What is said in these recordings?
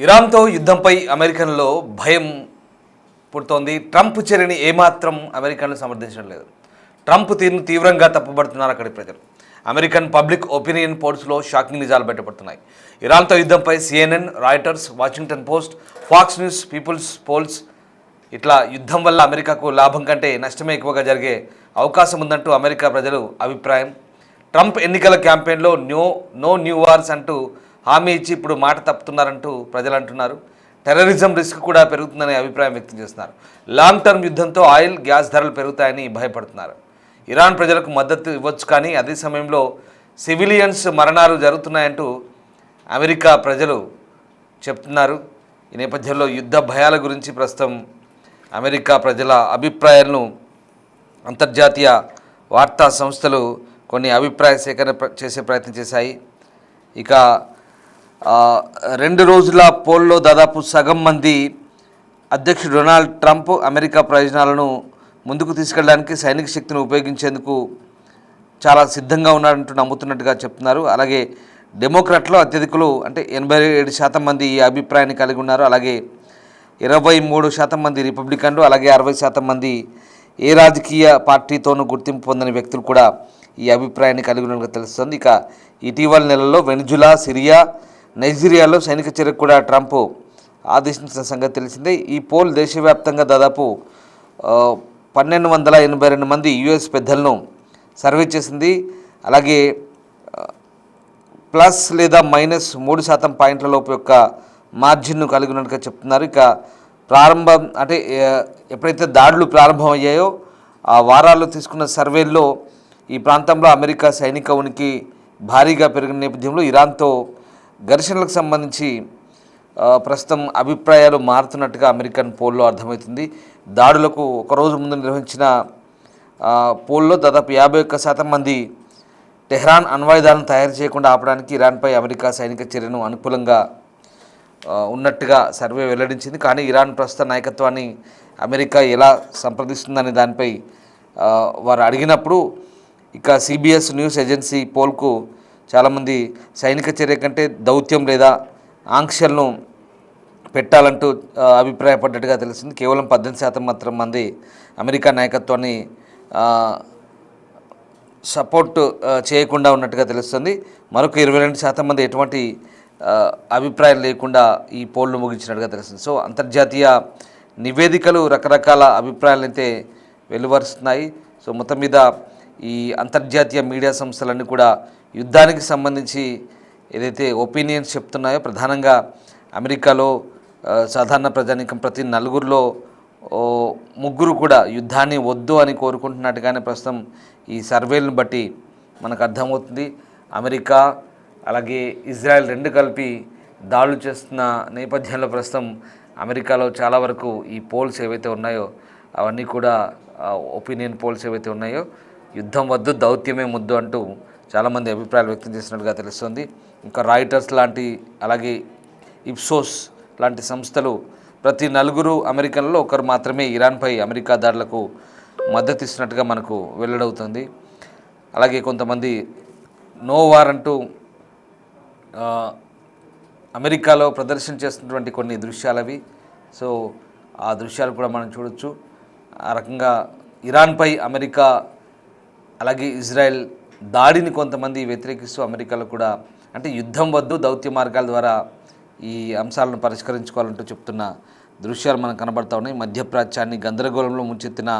ఇరాన్తో యుద్ధంపై అమెరికన్లో భయం పుడుతోంది. ట్రంప్ చర్యని ఏమాత్రం అమెరికన్లు సమర్థించడం లేదు. ట్రంప్ తీరును తీవ్రంగా తప్పుపడుతున్నారు అక్కడి ప్రజలు. అమెరికన్ పబ్లిక్ ఒపీనియన్ పోల్స్లో షాకింగ్ నిజాలు బయటపడుతున్నాయి. ఇరాన్తో యుద్ధంపై CNN, Reuters, Washington Post, Fox News, peoples polls ఇట్లా యుద్ధం వల్ల అమెరికాకు లాభం కంటే నష్టమే ఎక్కువగా జరిగే అవకాశం ఉందంటూ అమెరికా ప్రజలు అభిప్రాయం. ట్రంప్ ఎన్నికల క్యాంపెయిన్లో నో న్యూ వార్స్ అంటూ హామీ ఇచ్చి ఇప్పుడు మాట తప్పుతున్నారంటూ ప్రజలు అంటున్నారు. టెర్రరిజం రిస్క్ కూడా పెరుగుతుందనే అభిప్రాయం వ్యక్తం చేస్తున్నారు. లాంగ్ టర్మ్ యుద్ధంతో ఆయిల్, గ్యాస్ ధరలు పెరుగుతాయని భయపడుతున్నారు. ఇరాన్ ప్రజలకు మద్దతు ఇవ్వచ్చు, కానీ అదే సమయంలో సివిలియన్స్ మరణాలు జరుగుతున్నాయంటూ అమెరికా ప్రజలు చెప్తున్నారు. ఈ నేపథ్యంలో యుద్ధ భయాల గురించి ప్రస్తుతం అమెరికా ప్రజల అభిప్రాయాలను అంతర్జాతీయ వార్తా సంస్థలు కొన్ని అభిప్రాయ సేకరణ చేసే ప్రయత్నం చేశాయి. ఇక 2 రోజుల పోల్లో దాదాపు సగం మంది అధ్యక్షుడు డొనాల్డ్ ట్రంప్ అమెరికా ప్రయోజనాలను ముందుకు తీసుకెళ్ళడానికి సైనిక శక్తిని ఉపయోగించేందుకు చాలా సిద్ధంగా ఉన్నారంటూ నమ్ముతున్నట్టుగా చెప్తున్నారు. అలాగే డెమోక్రాట్లో అత్యధికులు అంటే 87% మంది ఈ అభిప్రాయాన్ని కలిగి ఉన్నారు. అలాగే 23% మంది రిపబ్లికన్లు, అలాగే 60% మంది ఏ రాజకీయ పార్టీతోనూ గుర్తింపు పొందని వ్యక్తులు కూడా ఈ అభిప్రాయాన్ని కలిగి ఉన్నట్టుగా తెలుస్తుంది. ఇక ఇటీవల నెలలో వెనిజులా, సిరియా, నైజీరియాలో సైనిక చర్యకు కూడా ట్రంప్ ఆదేశించిన సంగతి తెలిసిందే. ఈ పోల్ దేశవ్యాప్తంగా దాదాపు 1282 మంది యుఎస్ పెద్దలను సర్వే చేసింది. అలాగే ప్లస్ లేదా మైనస్ 3% పాయింట్ల లోపు యొక్క మార్జిన్ను కలిగి ఉన్నట్టుగా చెప్తున్నారు. ఇక ప్రారంభం అంటే ఎప్పుడైతే దాడులు ప్రారంభమయ్యాయో ఆ వారాల్లో తీసుకున్న సర్వేల్లో ఈ ప్రాంతంలో అమెరికా సైనిక ఉనికి భారీగా పెరిగిన నేపథ్యంలో ఇరాన్తో ఘర్షణలకు సంబంధించి ప్రస్తుతం అభిప్రాయాలు మారుతున్నట్టుగా అమెరికన్ పోల్లో అర్థమవుతుంది. దాడులకు ఒకరోజు ముందు నిర్వహించిన పోల్లో దాదాపు 51% మంది టెహ్రాన్ అణ్వాయుధాలను తయారు చేయకుండా ఆపడానికి ఇరాన్పై అమెరికా సైనిక చర్యను అనుకూలంగా ఉన్నట్టుగా సర్వే వెల్లడించింది. కానీ ఇరాన్ ప్రస్తుత నాయకత్వాన్ని అమెరికా ఎలా సంప్రదిస్తుందనే దానిపై వారు అడిగినప్పుడు ఇక సిబిఎస్ న్యూస్ ఏజెన్సీ పోల్కు చాలామంది సైనిక చర్య కంటే దౌత్యం లేదా ఆంక్షలను పెట్టాలంటూ అభిప్రాయపడ్డట్టుగా తెలిసింది. కేవలం 18% మాత్రం మంది అమెరికా నాయకత్వాన్ని సపోర్ట్ చేయకుండా ఉన్నట్టుగా తెలుస్తుంది. మరొక 22% మంది ఎటువంటి అభిప్రాయం లేకుండా ఈ పోల్ను ముగించినట్టుగా తెలుస్తుంది. సో అంతర్జాతీయ నివేదికలు రకరకాల అభిప్రాయాలను అయితే వెలువరుస్తున్నాయి. సో మొత్తం మీద ఈ అంతర్జాతీయ మీడియా సంస్థలన్నీ కూడా యుద్ధానికి సంబంధించి ఏదైతే ఒపీనియన్స్ చెప్తున్నాయో, ప్రధానంగా అమెరికాలో సాధారణ ప్రజానీకం ప్రతి 4గురిలో 3 కూడా యుద్ధాన్ని వద్దు అని కోరుకుంటున్నట్టుగానే ప్రస్తుతం ఈ సర్వేలను బట్టి మనకు అర్థమవుతుంది. అమెరికా అలాగే ఇజ్రాయెల్ 2 కలిపి దాడులు చేస్తున్న నేపథ్యంలో ప్రస్తుతం అమెరికాలో చాలా వరకు ఈ పోల్స్ ఏవైతే ఉన్నాయో అవన్నీ కూడా ఒపీనియన్ పోల్స్ ఏవైతే ఉన్నాయో యుద్ధం వద్దు, దౌత్యమే ముద్దు అంటూ చాలామంది అభిప్రాయాలు వ్యక్తం చేసినట్టుగా తెలుస్తుంది. ఇంకా రాయిటర్స్ లాంటి, అలాగే ఇప్సోస్ లాంటి సంస్థలు ప్రతి 4 అమెరికన్లలో ఒకరు మాత్రమే ఇరాన్పై అమెరికా దాడులకు మద్దతు ఇస్తున్నట్టుగా మనకు వెల్లడవుతుంది. అలాగే కొంతమంది నో వార్ అంటూ అమెరికాలో ప్రదర్శన చేస్తున్నటువంటి కొన్ని దృశ్యాలు అవి. సో ఆ దృశ్యాలు కూడా మనం చూడొచ్చు. ఆ రకంగా ఇరాన్పై అమెరికా అలాగే ఇజ్రాయెల్ దాడిని కొంతమంది వ్యతిరేకిస్తూ అమెరికాలో కూడా అంటే యుద్ధం వద్దు, దౌత్య మార్గాల ద్వారా ఈ అంశాలను పరిష్కరించుకోవాలంటూ చెప్తున్న దృశ్యాలు మనకు కనబడతా ఉన్నాయి. మధ్యప్రాచ్యాన్ని గందరగోళంలో ముంచెత్తిన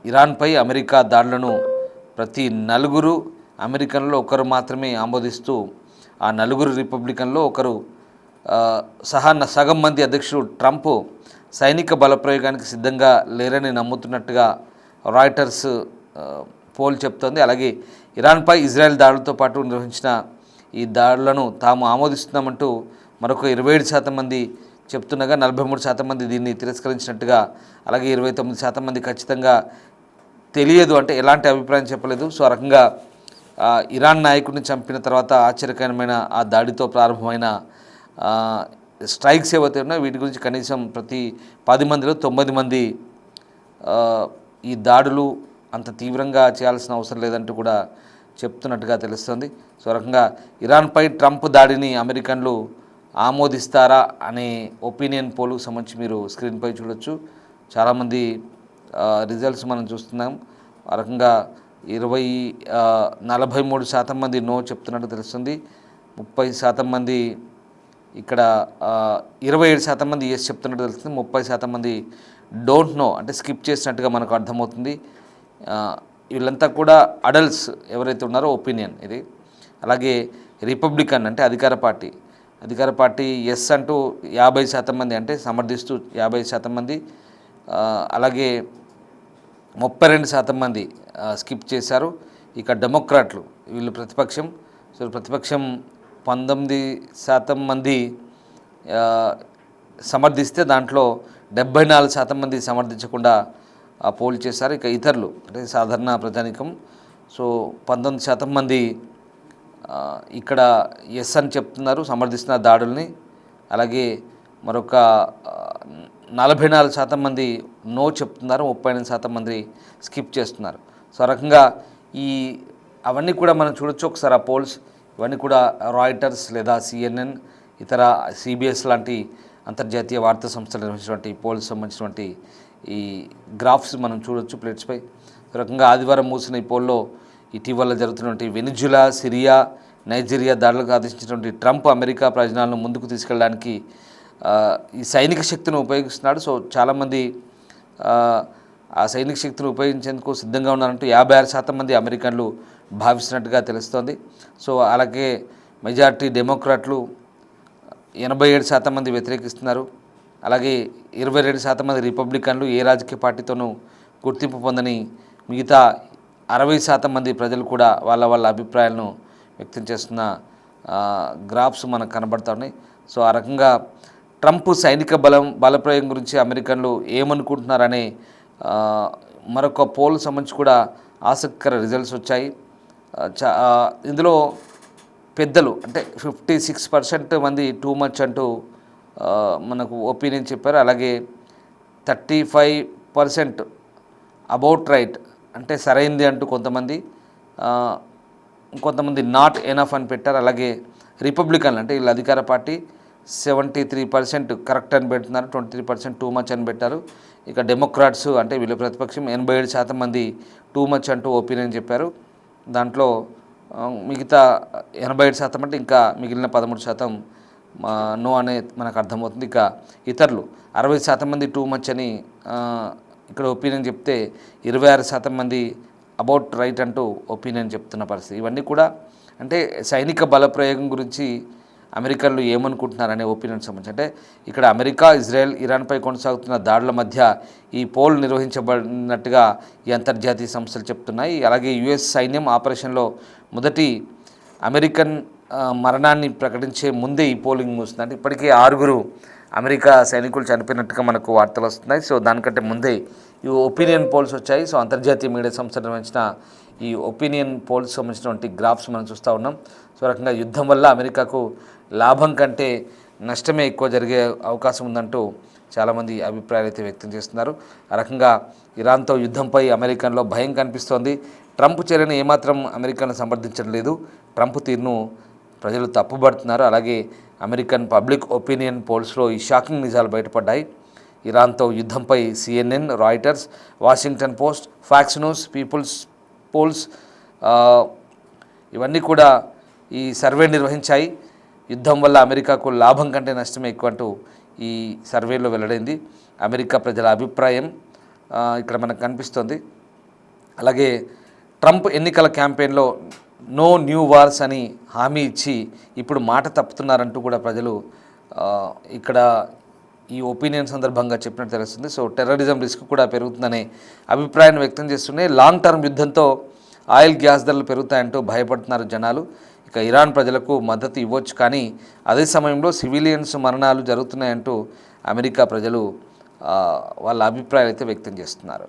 ఇరాన్పై అమెరికా దాడులను ప్రతి 4 అమెరికన్లో ఒకరు మాత్రమే ఆమోదిస్తూ ఆ 4 రిపబ్లికన్లో ఒకరు సగం మంది అధ్యక్షుడు ట్రంప్ సైనిక బలప్రయోగానికి సిద్ధంగా లేరని నమ్ముతున్నట్టుగా రాయిటర్స్ పోల్ చెప్తోంది. అలాగే ఇరాన్పై ఇజ్రాయెల్ దాడులతో పాటు నిర్వహించిన ఈ దాడులను తాము ఆమోదిస్తున్నామంటూ మరొక 27% మంది చెప్తుండగా 43% మంది దీన్ని తిరస్కరించినట్టుగా, అలాగే 29% మంది ఖచ్చితంగా తెలియదు అంటే ఎలాంటి అభిప్రాయం చెప్పలేదు. సో ఆ రకంగా ఇరాన్ నాయకుడిని చంపిన తర్వాత ఆశ్చర్యకరమైన ఆ దాడితో ప్రారంభమైన స్ట్రైక్స్ ఏవైతే ఉన్నాయో వీటి గురించి కనీసం ప్రతి 10 మందిలో 9 మంది ఈ దాడులు అంత తీవ్రంగా చేయాల్సిన అవసరం లేదంటూ కూడా చెప్తున్నట్టుగా తెలుస్తుంది. సో రకంగా ఇరాన్పై ట్రంప్ దాడిని అమెరికన్లు ఆమోదిస్తారా అనే ఒపీనియన్ పోల్కు సంబంధించి మీరు స్క్రీన్పై చూడొచ్చు. చాలామంది రిజల్ట్స్ మనం చూస్తున్నాం. ఆ రకంగా 43% మంది నో చెప్తున్నట్టు తెలుస్తుంది. 30% మంది ఇక్కడ 27% మంది ఎస్ చెప్తున్నట్టు తెలుస్తుంది. 30% మంది డోంట్ నో అంటే స్కిప్ చేసినట్టుగా మనకు అర్థమవుతుంది. వీళ్ళంతా కూడా అడల్ట్స్ ఎవరైతే ఉన్నారో ఒపీనియన్ ఇది. అలాగే రిపబ్లికన్ అంటే అధికార పార్టీ ఎస్ అంటూ 50% మంది అంటే సమర్థిస్తూ 50% మంది, అలాగే 32% మంది స్కిప్ చేశారు. ఇక డెమోక్రాట్లు వీళ్ళు ప్రతిపక్షం. సో ప్రతిపక్షం 19% మంది సమర్థిస్తే దాంట్లో 74% మంది సమర్థించకుండా పోల్ చేశారు. ఇక ఇతరులు అంటే సాధారణ ప్రజానికం సో 19% మంది ఇక్కడ ఎస్ అని చెప్తున్నారు, సమర్థిస్తున్న దాడుల్ని. అలాగే మరొక 44% మంది నో చెప్తున్నారు, 38% మంది స్కిప్ చేస్తున్నారు. సో ఆ రకంగా అవన్నీ కూడా మనం చూడొచ్చు ఒకసారి ఆ పోల్స్. ఇవన్నీ కూడా రాయిటర్స్ లేదా CNN ఇతర CBS లాంటి అంతర్జాతీయ వార్తా సంస్థలు నిర్వహించినటువంటి పోల్స్ సంబంధించినటువంటి ఈ గ్రాఫ్స్ మనం చూడొచ్చు ప్లేట్స్పై. ఈ రకంగా ఆదివారం మూసిన ఈ పోల్లో ఇటీవల జరుగుతున్నటువంటి వెనిజులా, సిరియా, నైజీరియా దాడులకు ఆదేశించినటువంటి ట్రంప్ అమెరికా ప్రయోజనాలను ముందుకు తీసుకెళ్ళడానికి ఈ సైనిక శక్తిని ఉపయోగిస్తున్నాడు. సో చాలామంది ఆ సైనిక శక్తిని ఉపయోగించేందుకు సిద్ధంగా ఉన్నారంటూ 56% మంది అమెరికన్లు భావిస్తున్నట్టుగా తెలుస్తోంది. సో అలాగే మెజారిటీ డెమోక్రాట్లు 87% మంది వ్యతిరేకిస్తున్నారు. అలాగే 22% మంది రిపబ్లికన్లు ఏ రాజకీయ పార్టీతోనూ గుర్తింపు పొందని మిగతా 60% మంది ప్రజలు కూడా వాళ్ళ అభిప్రాయాలను వ్యక్తం చేస్తున్న గ్రాఫ్స్ మనకు కనబడుతున్నాయి. సో ఆ రకంగా ట్రంప్ సైనిక బలప్రయోగం గురించి అమెరికన్లు ఏమనుకుంటున్నారనే మరొక పోల్ సంబంధించి కూడా ఆసక్తికర రిజల్ట్స్ వచ్చాయి. ఇందులో పెద్దలు అంటే 56% మంది టూ మచ్ అంటూ మనకు ఒపీనియన్ చెప్పారు. అలాగే 35% అబౌట్ రైట్ అంటే సరైంది అంటూ కొంతమంది, కొంతమంది నాట్ ఎనఫ్ అని పెట్టారు. అలాగే రిపబ్లికన్లు అంటే వీళ్ళ అధికార పార్టీ 73% కరెక్ట్ అని పెడుతున్నారు, 23% టూ మచ్ అని పెట్టారు. ఇక డెమోక్రాట్స్ అంటే వీళ్ళ ప్రతిపక్షం 87% మంది టూ మచ్ అంటూ ఒపీనియన్ చెప్పారు. దాంట్లో మిగతా 87% అంటే ఇంకా మిగిలిన 13% నో అనే మనకు అర్థమవుతుంది. ఇక ఇతరులు 60% మంది టూ మచ్ అని ఇక్కడ ఒపీనియన్ చెప్తే 26% మంది అబౌట్ రైట్ అంటూ ఒపీనియన్ చెప్తున్న పరిస్థితి. ఇవన్నీ కూడా అంటే సైనిక బలప్రయోగం గురించి అమెరికన్లు ఏమనుకుంటున్నారనే ఒపీనియన్ సంబంధించి. అంటే ఇక్కడ అమెరికా, ఇజ్రాయెల్, ఇరాన్పై కొనసాగుతున్న దాడుల మధ్య ఈ పోల్ నిర్వహించబడినట్టుగా ఈ అంతర్జాతీయ సంస్థలు చెప్తున్నాయి. అలాగే US సైన్యం ఆపరేషన్లో మొదటి అమెరికన్ మరణాన్ని ప్రకటించే ముందే ఈ పోలింగ్ ముగిస్తుంది. అంటే ఇప్పటికే 6 అమెరికా సైనికులు చనిపోయినట్టుగా మనకు వార్తలు వస్తున్నాయి. సో దానికంటే ముందే ఈ ఒపీనియన్ పోల్స్ వచ్చాయి. సో అంతర్జాతీయ మీడియా సంస్థ నిర్వహించిన ఈ ఒపీనియన్ పోల్స్ సంబంధించినటువంటి గ్రాఫ్స్ మనం చూస్తూ ఉన్నాం. సో రకంగా యుద్ధం వల్ల అమెరికాకు లాభం కంటే నష్టమే ఎక్కువ జరిగే అవకాశం ఉందంటూ చాలామంది అభిప్రాయాలు అయితే వ్యక్తం చేస్తున్నారు. ఆ రకంగా ఇరాన్తో యుద్ధంపై అమెరికన్లో భయం కనిపిస్తోంది. ట్రంప్ చర్యను ఏమాత్రం అమెరికన్లు సమర్థించడం లేదు. ట్రంప్ తీరును ప్రజలు తప్పుపడుతున్నారు. అలాగే అమెరికన్ పబ్లిక్ ఒపీనియన్ పోల్స్లో ఈ షాకింగ్ నిజాలు బయటపడ్డాయి. ఇరాన్తో యుద్ధంపై CNN, Reuters, Washington Post, Fox News, peoples Polls ఇవన్నీ కూడా ఈ సర్వే నిర్వహించాయి. యుద్ధం వల్ల అమెరికాకు లాభం కంటే నష్టమే ఎక్కువ అంటూ ఈ సర్వేలో వెల్లడైంది. అమెరికా ప్రజల అభిప్రాయం ఇక్కడ మనకు కనిపిస్తోంది. అలాగే ట్రంప్ ఎన్నికల క్యాంపెయిన్లో నో న్యూ వార్స్ అని హామీ ఇచ్చి ఇప్పుడు మాట తప్పుతున్నారంటూ కూడా ప్రజలు ఇక్కడ ఈ ఒపీనియన్ సందర్భంగా చెప్పినట్టు తెలుస్తుంది. సో టెర్రరిజం రిస్క్ కూడా పెరుగుతుందనే అభిప్రాయాన్ని వ్యక్తం చేస్తున్నాయి. లాంగ్ టర్మ్ యుద్ధంతో ఆయిల్, గ్యాస్ ధరలు పెరుగుతాయంటూ భయపడుతున్నారు జనాలు. ఇక ఇరాన్ ప్రజలకు మద్దతు ఇవ్వచ్చు, కానీ అదే సమయంలో సివిలియన్స్ మరణాలు జరుగుతున్నాయంటూ అమెరికా ప్రజలు వాళ్ళ అభిప్రాయాలు అయితే వ్యక్తం చేస్తున్నారు.